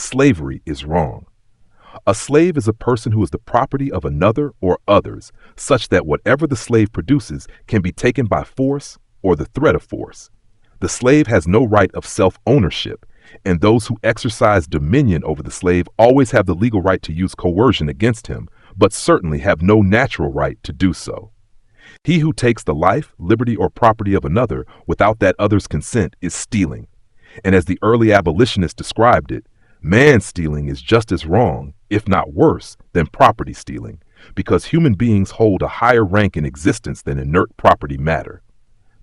slavery is wrong. A slave is a person who is the property of another or others, such that whatever the slave produces can be taken by force or the threat of force. The slave has no right of self-ownership, and those who exercise dominion over the slave always have the legal right to use coercion against him, but certainly have no natural right to do so. He who takes the life, liberty, or property of another without that other's consent is stealing. And as the early abolitionists described it, man stealing is just as wrong, if not worse, than property stealing, because human beings hold a higher rank in existence than inert property matter.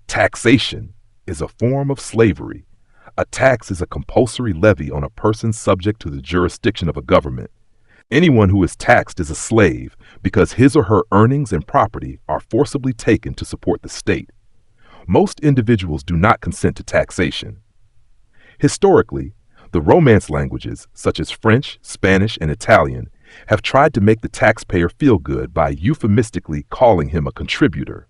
Taxation is a form of slavery. A tax is a compulsory levy on a person subject to the jurisdiction of a government. Anyone who is taxed is a slave because his or her earnings and property are forcibly taken to support the state. Most individuals do not consent to taxation. Historically, the Romance languages, such as French, Spanish, and Italian, have tried to make the taxpayer feel good by euphemistically calling him a contributor.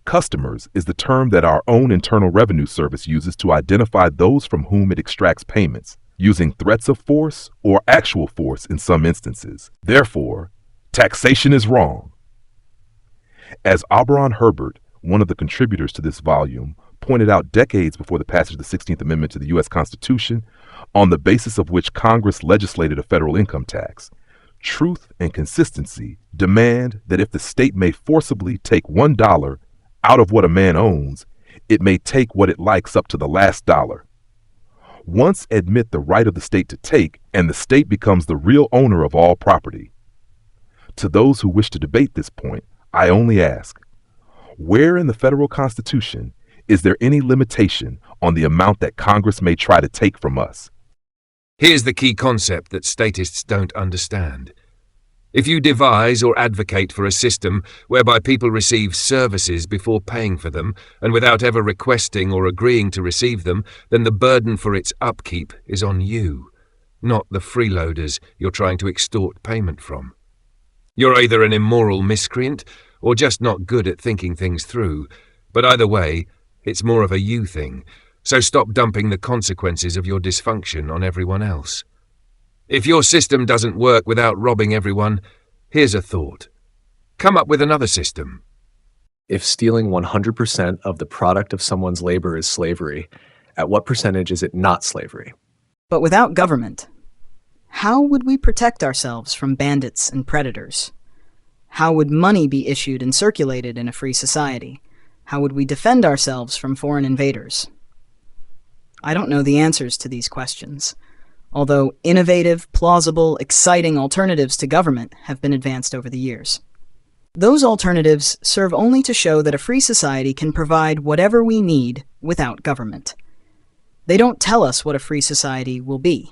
Customers is the term that our own Internal Revenue Service uses to identify those from whom it extracts payments, using threats of force or actual force in some instances. Therefore, taxation is wrong. As Auberon Herbert, one of the contributors to this volume, pointed out decades before the passage of the 16th Amendment to the U.S. Constitution, on the basis of which Congress legislated a federal income tax, truth and consistency demand that if the state may forcibly take $1 out of what a man owns, it may take what it likes up to the last dollar. Once admit the right of the state to take, and the state becomes the real owner of all property. To those who wish to debate this point, I only ask, where in the federal Constitution is there any limitation on the amount that Congress may try to take from us? Here's the key concept that statists don't understand. If you devise or advocate for a system whereby people receive services before paying for them and without ever requesting or agreeing to receive them, then the burden for its upkeep is on you, not the freeloaders you're trying to extort payment from. You're either an immoral miscreant or just not good at thinking things through, but either way, it's more of a you thing, so stop dumping the consequences of your dysfunction on everyone else. If your system doesn't work without robbing everyone, here's a thought. Come up with another system. If stealing 100% of the product of someone's labor is slavery, at what percentage is it not slavery? But without government, how would we protect ourselves from bandits and predators? How would money be issued and circulated in a free society? How would we defend ourselves from foreign invaders? I don't know the answers to these questions, although innovative, plausible, exciting alternatives to government have been advanced over the years. Those alternatives serve only to show that a free society can provide whatever we need without government. They don't tell us what a free society will be.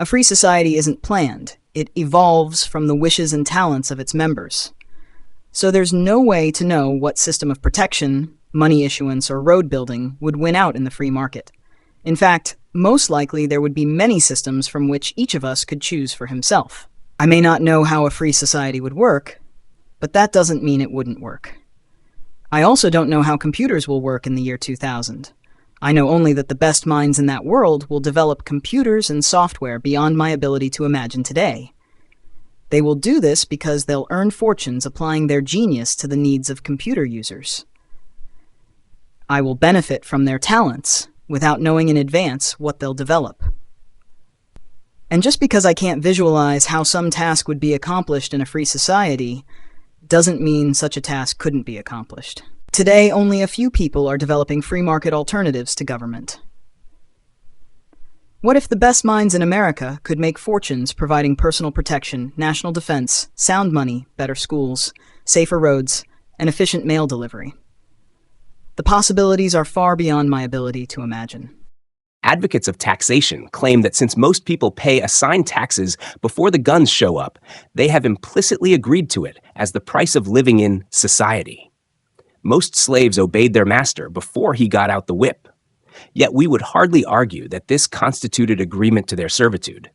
A free society isn't planned. It evolves from the wishes and talents of its members. So there's no way to know what system of protection, money issuance, or road building would win out in the free market. In fact, most likely there would be many systems from which each of us could choose for himself. I may not know how a free society would work, but that doesn't mean it wouldn't work. I also don't know how computers will work in the year 2000. I know only that the best minds in that world will develop computers and software beyond my ability to imagine today. They will do this because they'll earn fortunes applying their genius to the needs of computer users. I will benefit from their talents without knowing in advance what they'll develop. And just because I can't visualize how some task would be accomplished in a free society, doesn't mean such a task couldn't be accomplished. Today, only a few people are developing free market alternatives to government. What if the best minds in America could make fortunes providing personal protection, national defense, sound money, better schools, safer roads, and efficient mail delivery? The possibilities are far beyond my ability to imagine. Advocates of taxation claim that since most people pay assigned taxes before the guns show up, they have implicitly agreed to it as the price of living in society. Most slaves obeyed their master before he got out the whip. Yet we would hardly argue that this constituted agreement to their servitude.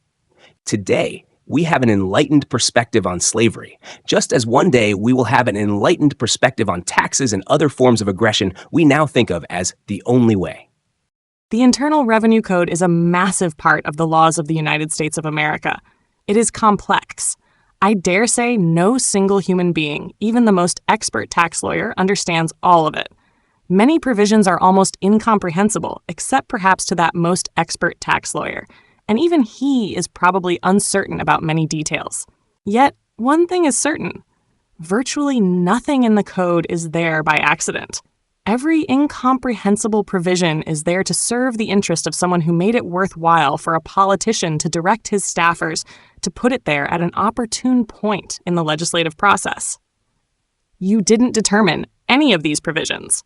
Today, we have an enlightened perspective on slavery, just as one day we will have an enlightened perspective on taxes and other forms of aggression we now think of as the only way. The Internal Revenue Code is a massive part of the laws of the United States of America. It is complex. I dare say no single human being, even the most expert tax lawyer, understands all of it. Many provisions are almost incomprehensible, except perhaps to that most expert tax lawyer, and even he is probably uncertain about many details. Yet, one thing is certain. Virtually nothing in the code is there by accident. Every incomprehensible provision is there to serve the interest of someone who made it worthwhile for a politician to direct his staffers to put it there at an opportune point in the legislative process. You didn't determine any of these provisions.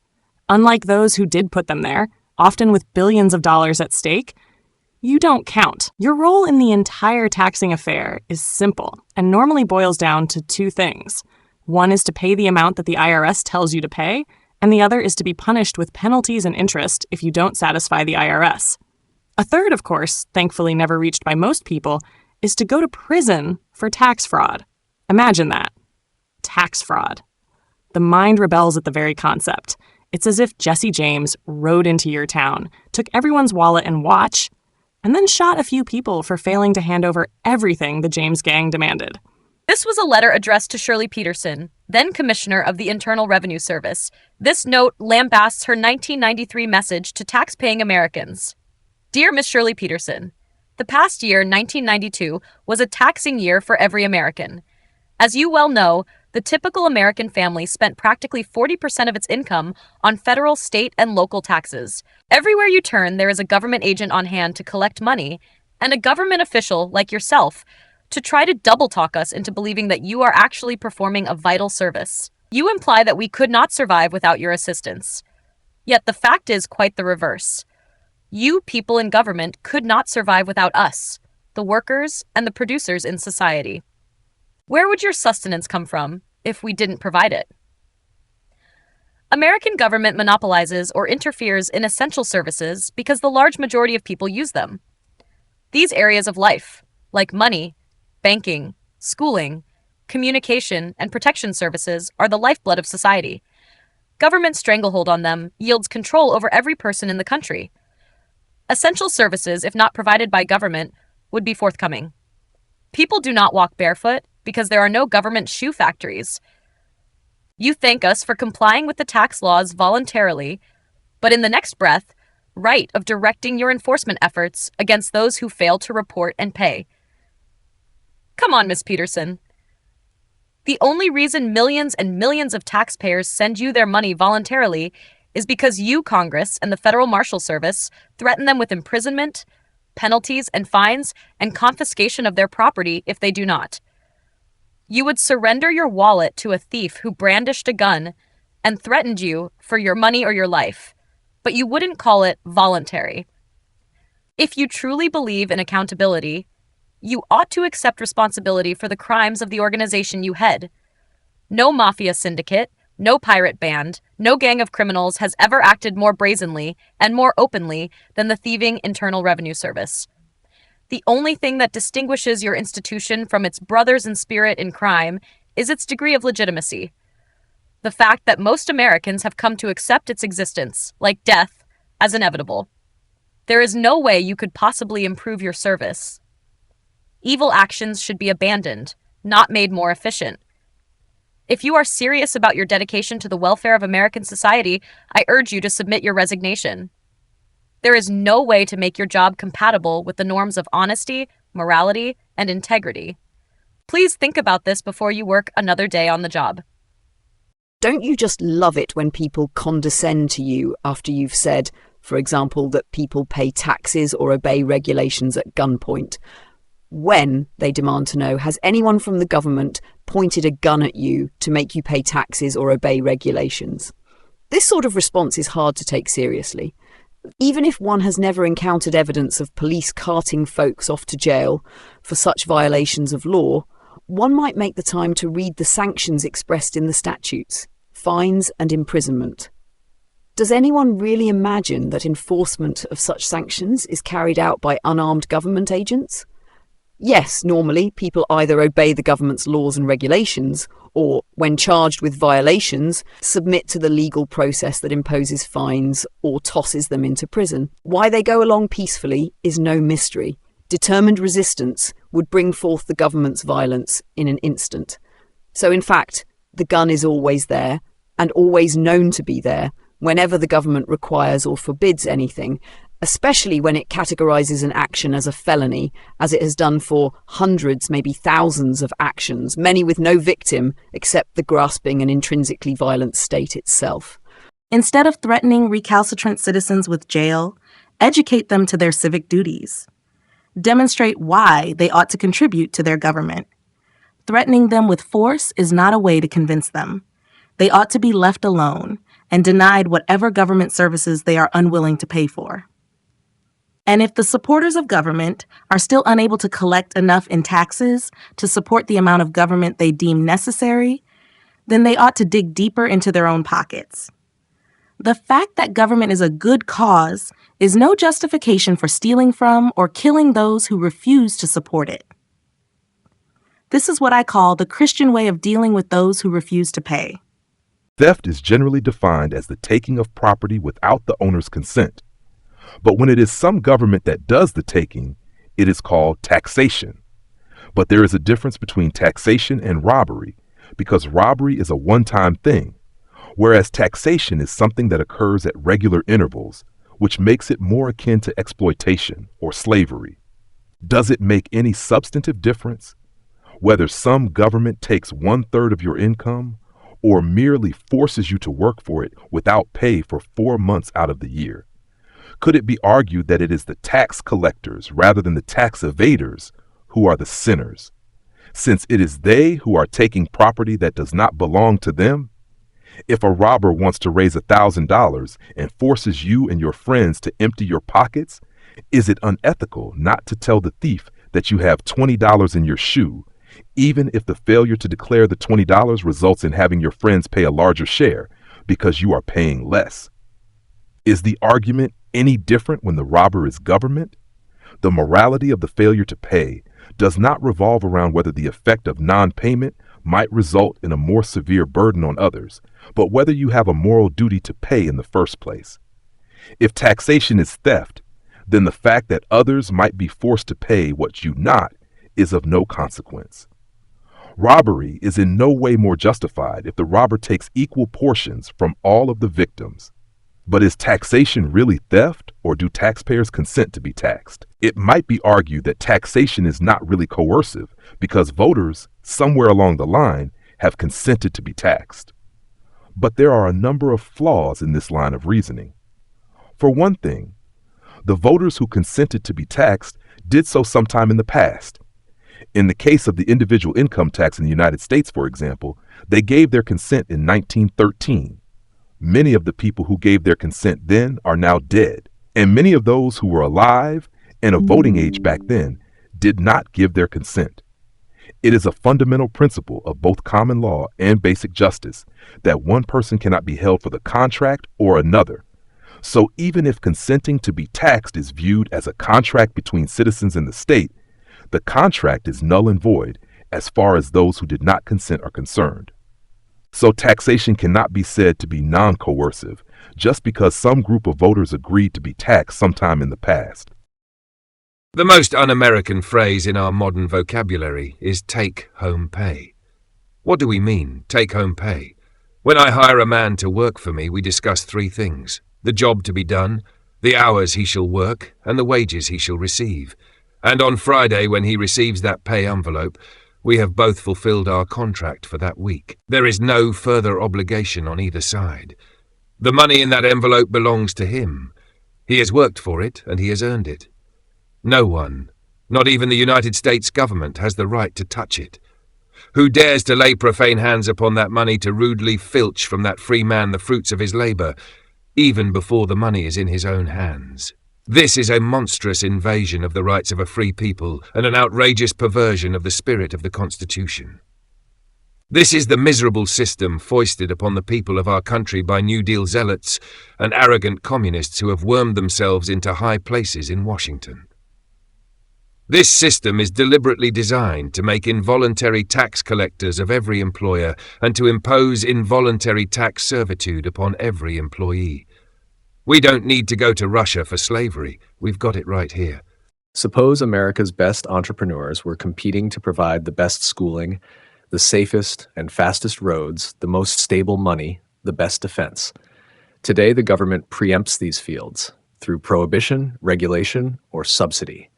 Unlike those who did put them there, often with billions of dollars at stake, you don't count. Your role in the entire taxing affair is simple and normally boils down to two things. One is to pay the amount that the IRS tells you to pay, and the other is to be punished with penalties and interest if you don't satisfy the IRS. A third, of course, thankfully never reached by most people, is to go to prison for tax fraud. Imagine that. Tax fraud. The mind rebels at the very concept. It's as if Jesse James rode into your town, took everyone's wallet and watch, and then shot a few people for failing to hand over everything the James gang demanded. This was a letter addressed to Shirley Peterson, then Commissioner of the Internal Revenue Service. This note lambasts her 1993 message to tax-paying Americans. Dear Miss Shirley Peterson, the past year, 1992, was a taxing year for every American. As you well know, the typical American family spent practically 40% of its income on federal, state, and local taxes. Everywhere you turn, there is a government agent on hand to collect money, and a government official, like yourself, to try to double-talk us into believing that you are actually performing a vital service. You imply that we could not survive without your assistance. Yet the fact is quite the reverse. You people in government could not survive without us, the workers and the producers in society. Where would your sustenance come from if we didn't provide it? American government monopolizes or interferes in essential services because the large majority of people use them. These areas of life, like money, banking, schooling, communication, and protection services, are the lifeblood of society. Government stranglehold on them yields control over every person in the country. Essential services, if not provided by government, would be forthcoming. People do not walk barefoot because there are no government shoe factories. You thank us for complying with the tax laws voluntarily, but in the next breath, right of directing your enforcement efforts against those who fail to report and pay. Come on, Miss Peterson. The only reason millions and millions of taxpayers send you their money voluntarily is because you, Congress, and the Federal Marshal Service threaten them with imprisonment, penalties and fines, and confiscation of their property if they do not. You would surrender your wallet to a thief who brandished a gun and threatened you for your money or your life, but you wouldn't call it voluntary. If you truly believe in accountability, you ought to accept responsibility for the crimes of the organization you head. No mafia syndicate, no pirate band, no gang of criminals has ever acted more brazenly and more openly than the thieving Internal Revenue Service. The only thing that distinguishes your institution from its brothers in spirit in crime is its degree of legitimacy. The fact that most Americans have come to accept its existence, like death, as inevitable. There is no way you could possibly improve your service. Evil actions should be abandoned, not made more efficient. If you are serious about your dedication to the welfare of American society, I urge you to submit your resignation. There is no way to make your job compatible with the norms of honesty, morality, and integrity. Please think about this before you work another day on the job. Don't you just love it when people condescend to you after you've said, for example, that people pay taxes or obey regulations at gunpoint? When they demand to know, has anyone from the government pointed a gun at you to make you pay taxes or obey regulations? This sort of response is hard to take seriously. Even if one has never encountered evidence of police carting folks off to jail for such violations of law, one might make the time to read the sanctions expressed in the statutes, fines and imprisonment. Does anyone really imagine that enforcement of such sanctions is carried out by unarmed government agents? Yes, normally people either obey the government's laws and regulations or, when charged with violations, submit to the legal process that imposes fines or tosses them into prison. Why they go along peacefully is no mystery. Determined resistance would bring forth the government's violence in an instant. So in fact, the gun is always there and always known to be there whenever the government requires or forbids anything, especially when it categorizes an action as a felony, as it has done for hundreds, maybe thousands of actions, many with no victim except the grasping and intrinsically violent state itself. Instead of threatening recalcitrant citizens with jail, educate them to their civic duties. Demonstrate why they ought to contribute to their government. Threatening them with force is not a way to convince them. They ought to be left alone and denied whatever government services they are unwilling to pay for. And if the supporters of government are still unable to collect enough in taxes to support the amount of government they deem necessary, then they ought to dig deeper into their own pockets. The fact that government is a good cause is no justification for stealing from or killing those who refuse to support it. This is what I call the Christian way of dealing with those who refuse to pay. Theft is generally defined as the taking of property without the owner's consent. But when it is some government that does the taking, it is called taxation. But there is a difference between taxation and robbery, because robbery is a one-time thing, whereas taxation is something that occurs at regular intervals, which makes it more akin to exploitation or slavery. Does it make any substantive difference whether some government takes 1/3 of your income or merely forces you to work for it without pay for 4 months out of the year? Could it be argued that it is the tax collectors rather than the tax evaders who are the sinners, since it is they who are taking property that does not belong to them? If a robber wants to raise $1,000 and forces you and your friends to empty your pockets, is it unethical not to tell the thief that you have $20 in your shoe, even if the failure to declare the $20 results in having your friends pay a larger share because you are paying less? Is the argument any different when the robber is government? The morality of the failure to pay does not revolve around whether the effect of non-payment might result in a more severe burden on others, but whether you have a moral duty to pay in the first place. If taxation is theft, then the fact that others might be forced to pay what you not is of no consequence. Robbery is in no way more justified if the robber takes equal portions from all of the victims. But is taxation really theft, or do taxpayers consent to be taxed? It might be argued that taxation is not really coercive because voters, somewhere along the line, have consented to be taxed. But there are a number of flaws in this line of reasoning. For one thing, the voters who consented to be taxed did so sometime in the past. In the case of the individual income tax in the United States, for example, they gave their consent in 1913. Many of the people who gave their consent then are now dead, and many of those who were alive and of voting age back then did not give their consent. It is a fundamental principle of both common law and basic justice that one person cannot be held for the contract or another. So even if consenting to be taxed is viewed as a contract between citizens and the state, the contract is null and void as far as those who did not consent are concerned. So taxation cannot be said to be non-coercive just because some group of voters agreed to be taxed sometime in the past. The most un-American phrase in our modern vocabulary is take-home pay. What do we mean, take-home pay? When I hire a man to work for me, we discuss 3 things: the job to be done, the hours he shall work, and the wages he shall receive. And on Friday, when he receives that pay envelope, we have both fulfilled our contract for that week. There is no further obligation on either side. The money in that envelope belongs to him. He has worked for it, and he has earned it. No one, not even the United States government, has the right to touch it. Who dares to lay profane hands upon that money to rudely filch from that free man the fruits of his labor, even before the money is in his own hands? This is a monstrous invasion of the rights of a free people and an outrageous perversion of the spirit of the Constitution. This is the miserable system foisted upon the people of our country by New Deal zealots and arrogant communists who have wormed themselves into high places in Washington. This system is deliberately designed to make involuntary tax collectors of every employer and to impose involuntary tax servitude upon every employee. We don't need to go to Russia for slavery. We've got it right here. Suppose America's best entrepreneurs were competing to provide the best schooling, the safest and fastest roads, the most stable money, the best defense. Today, the government preempts these fields through prohibition, regulation, or subsidy.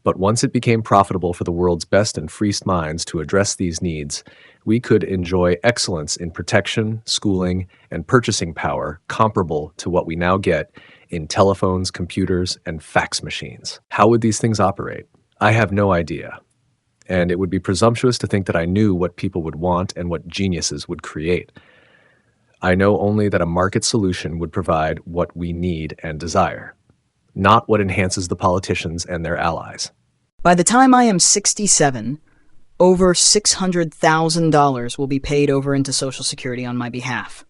But once it became profitable for the world's best and freest minds to address these needs, we could enjoy excellence in protection, schooling, and purchasing power comparable to what we now get in telephones, computers, and fax machines. How would these things operate? I have no idea. And it would be presumptuous to think that I knew what people would want and what geniuses would create. I know only that a market solution would provide what we need and desire, not what enhances the politicians and their allies. By the time I am 67, over $600,000 will be paid over into Social Security on my behalf.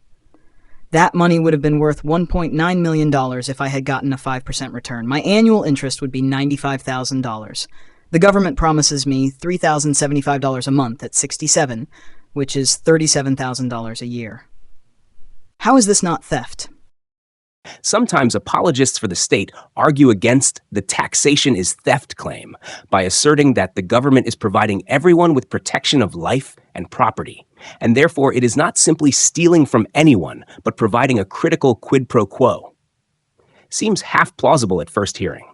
That money would have been worth $1.9 million if I had gotten a 5% return. My annual interest would be $95,000. The government promises me $3,075 a month at 67, which is $37,000 a year. How is this not theft? Sometimes apologists for the state argue against the taxation is theft claim by asserting that the government is providing everyone with protection of life and property, and therefore it is not simply stealing from anyone, but providing a critical quid pro quo. Seems half plausible at first hearing.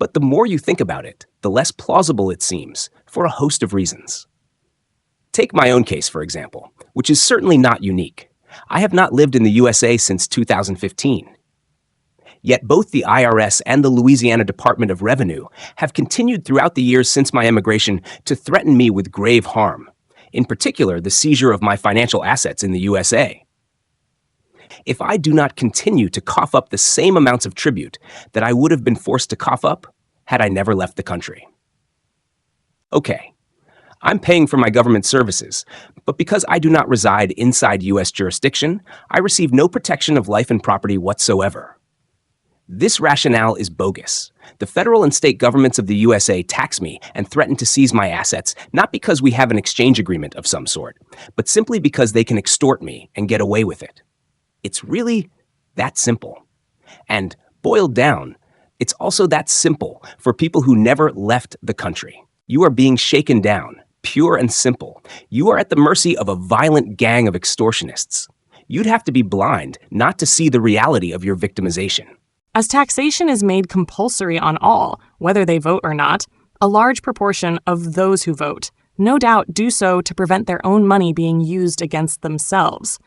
But the more you think about it, the less plausible it seems, for a host of reasons. Take my own case, for example, which is certainly not unique. I have not lived in the USA since 2015. Yet both the IRS and the Louisiana Department of Revenue have continued throughout the years since my immigration to threaten me with grave harm, in particular the seizure of my financial assets in the USA. If I do not continue to cough up the same amounts of tribute that I would have been forced to cough up had I never left the country. Okay, I'm paying for my government services, but because I do not reside inside U.S. jurisdiction, I receive no protection of life and property whatsoever. This rationale is bogus. The federal and state governments of the USA tax me and threaten to seize my assets, not because we have an exchange agreement of some sort, but simply because they can extort me and get away with it. It's really that simple. And boiled down, it's also that simple for people who never left the country. You are being shaken down. Pure and simple. You are at the mercy of a violent gang of extortionists. You'd have to be blind not to see the reality of your victimization. As taxation is made compulsory on all, whether they vote or not, a large proportion of those who vote no doubt do so to prevent their own money being used against themselves,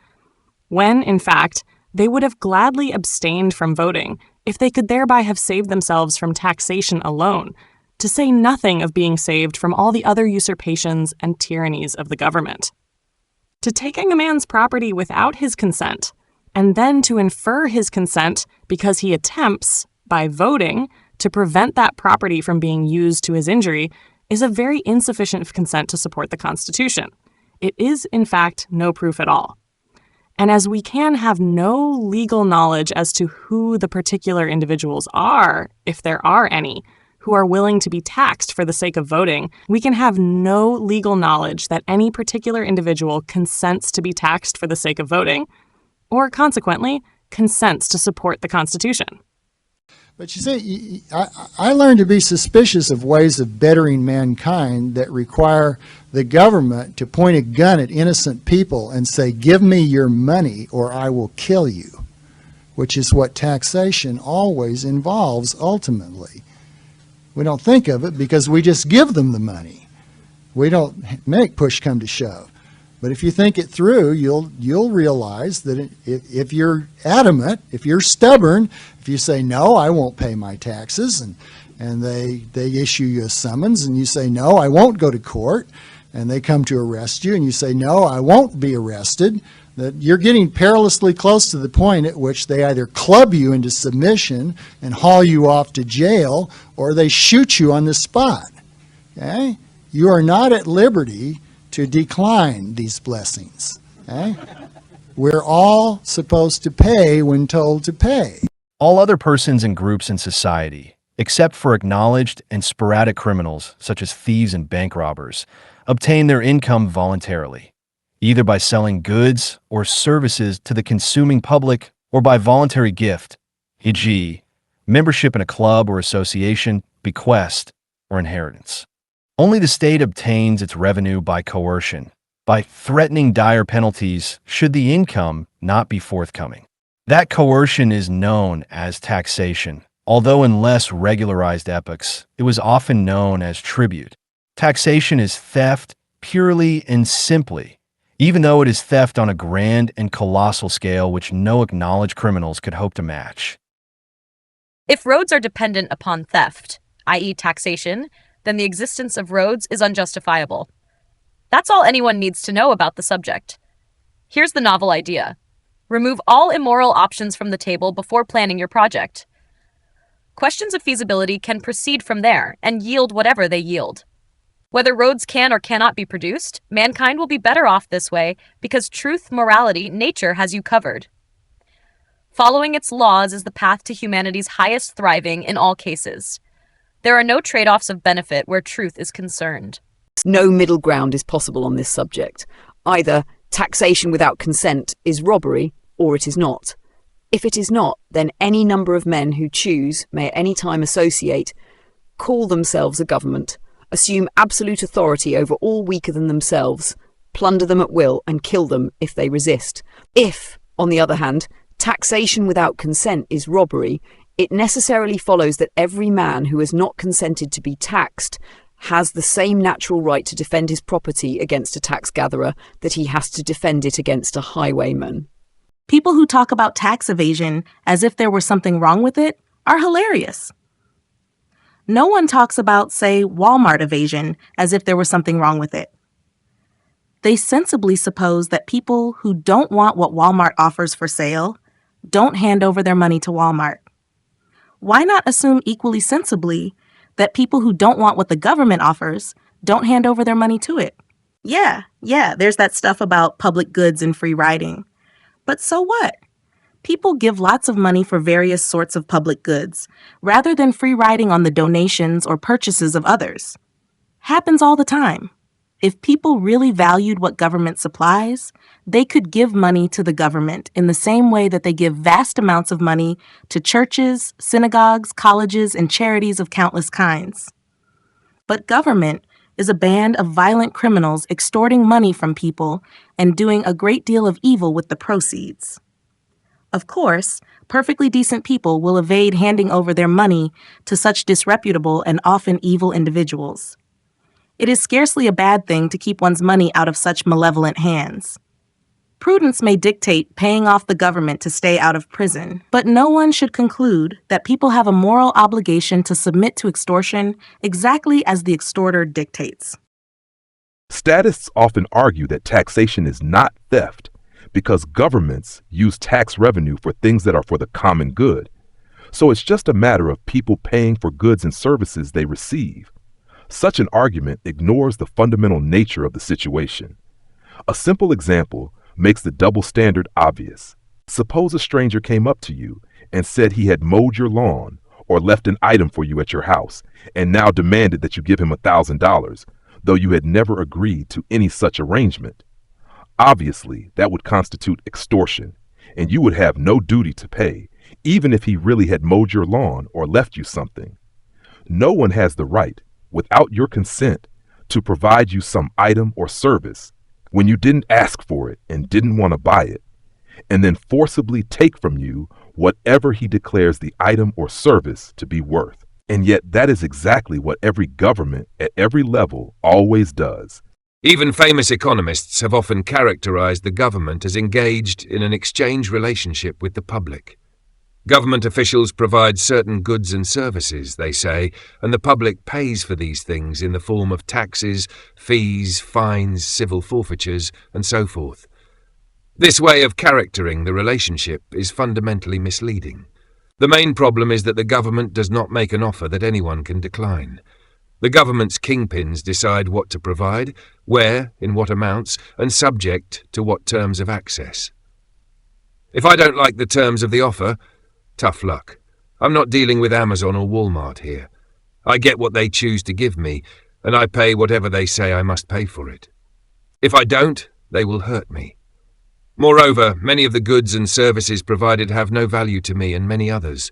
when, in fact, they would have gladly abstained from voting if they could thereby have saved themselves from taxation alone, to say nothing of being saved from all the other usurpations and tyrannies of the government. To taking a man's property without his consent, and then to infer his consent because he attempts, by voting, to prevent that property from being used to his injury, is a very insufficient consent to support the Constitution. It is, in fact, no proof at all. And as we can have no legal knowledge as to who the particular individuals are, if there are any, who are willing to be taxed for the sake of voting, we can have no legal knowledge that any particular individual consents to be taxed for the sake of voting, or consequently, consents to support the Constitution. But you see, I learned to be suspicious of ways of bettering mankind that require the government to point a gun at innocent people and say, give me your money or I will kill you, which is what taxation always involves ultimately. We don't think of it because we just give them the money. We don't make push come to shove. But if you think it through, you'll realize that if you're adamant, if you're stubborn, if you say, no, I won't pay my taxes, and they issue you a summons, and you say, no, I won't go to court, and they come to arrest you, and you say, no, I won't be arrested, that you're getting perilously close to the point at which they either club you into submission and haul you off to jail, or they shoot you on the spot. Okay? You are not at liberty to decline these blessings. Okay? We're all supposed to pay when told to pay. All other persons and groups in society, except for acknowledged and sporadic criminals such as thieves and bank robbers, obtain their income voluntarily, either by selling goods or services to the consuming public or by voluntary gift, e.g., membership in a club or association, bequest, or inheritance. Only the state obtains its revenue by coercion, by threatening dire penalties should the income not be forthcoming. That coercion is known as taxation, although in less regularized epochs, it was often known as tribute. Taxation is theft purely and simply, even though it is theft on a grand and colossal scale which no acknowledged criminals could hope to match. If roads are dependent upon theft, i.e. taxation, then the existence of roads is unjustifiable. That's all anyone needs to know about the subject. Here's the novel idea. Remove all immoral options from the table before planning your project. Questions of feasibility can proceed from there and yield whatever they yield. Whether roads can or cannot be produced, mankind will be better off this way because truth, morality, nature has you covered. Following its laws is the path to humanity's highest thriving in all cases. There are no trade-offs of benefit where truth is concerned. No middle ground is possible on this subject. Either taxation without consent is robbery, or it is not. If it is not, then any number of men who choose may at any time associate, call themselves a government, assume absolute authority over all weaker than themselves, plunder them at will, and kill them if they resist. If, on the other hand, taxation without consent is robbery, it necessarily follows that every man who has not consented to be taxed has the same natural right to defend his property against a tax gatherer that he has to defend it against a highwayman. People who talk about tax evasion as if there were something wrong with it are hilarious. No one talks about, say, Walmart evasion as if there was something wrong with it. They sensibly suppose that people who don't want what Walmart offers for sale don't hand over their money to Walmart. Why not assume equally sensibly that people who don't want what the government offers don't hand over their money to it? Yeah, there's that stuff about public goods and free riding. But so what? People give lots of money for various sorts of public goods, rather than free riding on the donations or purchases of others. Happens all the time. If people really valued what government supplies, they could give money to the government in the same way that they give vast amounts of money to churches, synagogues, colleges, and charities of countless kinds. But government is a band of violent criminals extorting money from people and doing a great deal of evil with the proceeds. Of course, perfectly decent people will evade handing over their money to such disreputable and often evil individuals. It is scarcely a bad thing to keep one's money out of such malevolent hands. Prudence may dictate paying off the government to stay out of prison, but no one should conclude that people have a moral obligation to submit to extortion exactly as the extorter dictates. Statists often argue that taxation is not theft because governments use tax revenue for things that are for the common good. So it's just a matter of people paying for goods and services they receive. Such an argument ignores the fundamental nature of the situation. A simple example makes the double standard obvious. Suppose a stranger came up to you and said he had mowed your lawn or left an item for you at your house and now demanded that you give him $1,000, though you had never agreed to any such arrangement. Obviously, that would constitute extortion, and you would have no duty to pay, even if he really had mowed your lawn or left you something. No one has the right, without your consent, to provide you some item or service when you didn't ask for it and didn't want to buy it, and then forcibly take from you whatever he declares the item or service to be worth. And yet that is exactly what every government at every level always does. Even famous economists have often characterized the government as engaged in an exchange relationship with the public. Government officials provide certain goods and services, they say, and the public pays for these things in the form of taxes, fees, fines, civil forfeitures, and so forth. This way of characterizing the relationship is fundamentally misleading. The main problem is that the government does not make an offer that anyone can decline. The government's kingpins decide what to provide, where, in what amounts, and subject to what terms of access. If I don't like the terms of the offer, tough luck. I'm not dealing with Amazon or Walmart here. I get what they choose to give me, and I pay whatever they say I must pay for it. If I don't, they will hurt me. Moreover, many of the goods and services provided have no value to me and many others.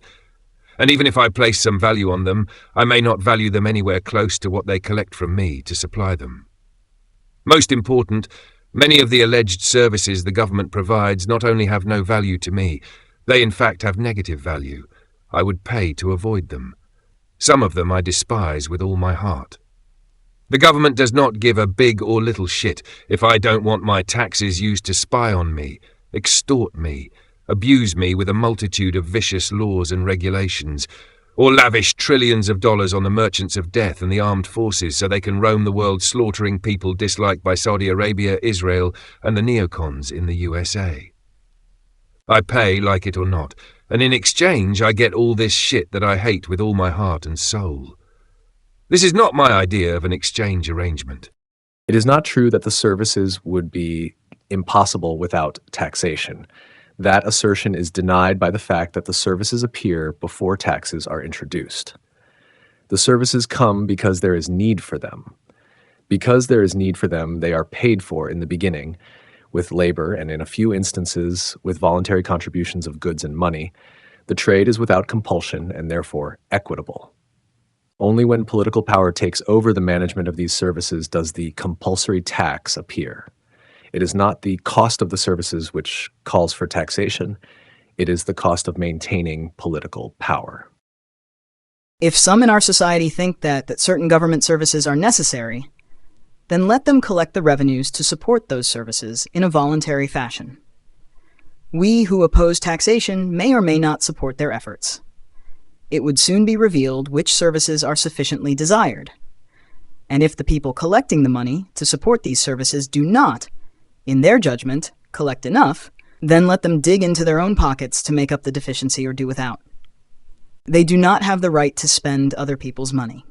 And even if I place some value on them, I may not value them anywhere close to what they collect from me to supply them. Most important, many of the alleged services the government provides not only have no value to me, they in fact have negative value. I would pay to avoid them. Some of them I despise with all my heart. The government does not give a big or little shit if I don't want my taxes used to spy on me, extort me, abuse me with a multitude of vicious laws and regulations, or lavish trillions of dollars on the merchants of death and the armed forces so they can roam the world slaughtering people disliked by Saudi Arabia, Israel, and the neocons in the USA. I pay, like it or not, and in exchange I get all this shit that I hate with all my heart and soul. This is not my idea of an exchange arrangement. It is not true that the services would be impossible without taxation. That assertion is denied by the fact that the services appear before taxes are introduced. The services come because there is need for them. Because there is need for them, they are paid for in the beginning with labor and in a few instances with voluntary contributions of goods and money. The trade is without compulsion and therefore equitable. Only when political power takes over the management of these services does the compulsory tax appear. It is not the cost of the services which calls for taxation. It is the cost of maintaining political power. If some in our society think that certain government services are necessary, then let them collect the revenues to support those services in a voluntary fashion. We who oppose taxation may or may not support their efforts. It would soon be revealed which services are sufficiently desired. And if the people collecting the money to support these services do not, in their judgment, collect enough, then let them dig into their own pockets to make up the deficiency or do without. They do not have the right to spend other people's money.